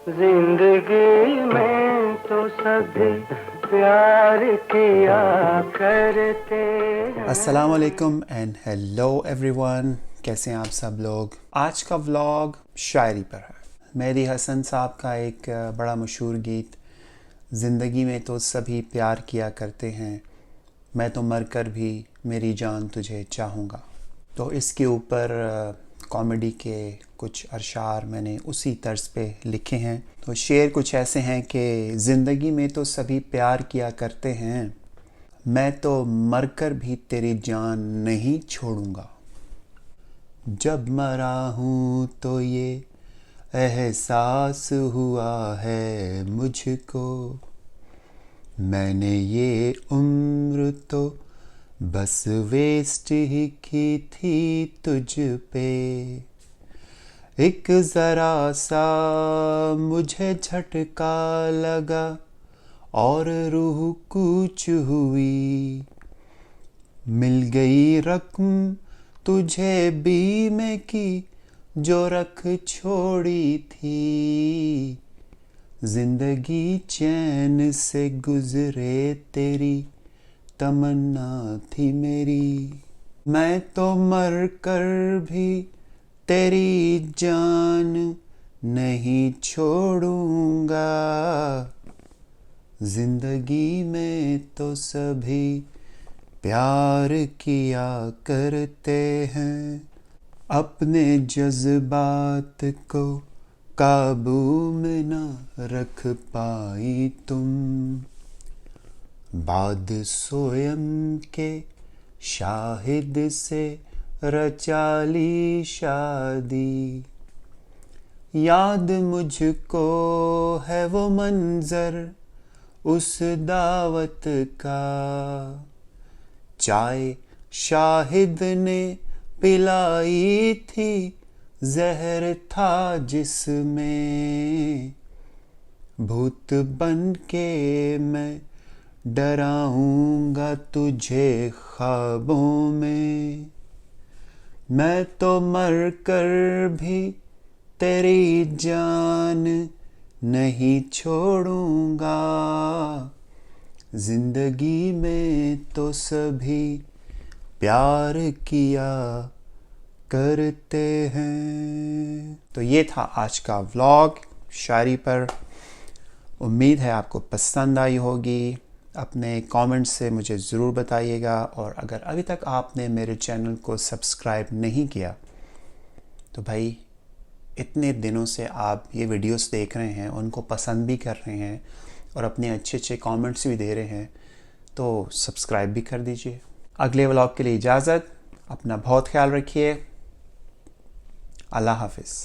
जिंदगी में तो सभी प्यार किया करते हैं। अस्सलाम वालेकुम एंड हेलो एवरीवन, कैसे हैं आप सब लोग। आज का व्लॉग शायरी पर है। मेहदी हसन साहब का एक बड़ा मशहूर गीत, ज़िंदगी में तो सभी प्यार किया करते हैं, मैं तो मर कर भी मेरी जान तुझे चाहूँगा। तो इसके ऊपर कॉमेडी के कुछ अरशार मैंने उसी तर्ज पे लिखे हैं। तो शेर कुछ ऐसे हैं कि ज़िंदगी में तो सभी प्यार किया करते हैं, मैं तो मरकर भी तेरी जान नहीं छोड़ूंगा। जब मरा हूँ तो ये एहसास हुआ है मुझको, मैंने ये उम्र तो बस वेस्ट ही की थी तुझ पे। एक ज़रा सा मुझे झटका लगा और रूह कूच हुई, मिल गई रकम तुझे बीमे की जो रख छोड़ी थी। जिंदगी चैन से गुजरे तेरी तमन्ना थी मेरी, मैं तो मर कर भी तेरी जान नहीं छोड़ूंगा। जिंदगी में तो सभी प्यार किया करते हैं, अपने जज्बात को काबू में ना रख पाई तुम। बाद सोयम के शाहिद से रचा ली शादी, याद मुझको है वो मंजर उस दावत का। चाय शाहिद ने पिलाई थी, जहर था जिसमें, भूत बन के मैं डराऊंगा तुझे ख्वाबों में। मैं तो मर कर भी तेरी जान नहीं छोड़ूंगा। जिंदगी में तो सभी प्यार किया करते हैं। तो ये था आज का व्लॉग शायरी पर। उम्मीद है आपको पसंद आई होगी। अपने कमेंट्स से मुझे ज़रूर बताइएगा, और अगर अभी तक आपने मेरे चैनल को सब्सक्राइब नहीं किया तो भाई, इतने दिनों से आप ये वीडियोस देख रहे हैं, उनको पसंद भी कर रहे हैं और अपने अच्छे अच्छे कमेंट्स भी दे रहे हैं, तो सब्सक्राइब भी कर दीजिए। अगले व्लॉग के लिए इजाज़त, अपना बहुत ख्याल रखिए। अल्लाह हाफिज़।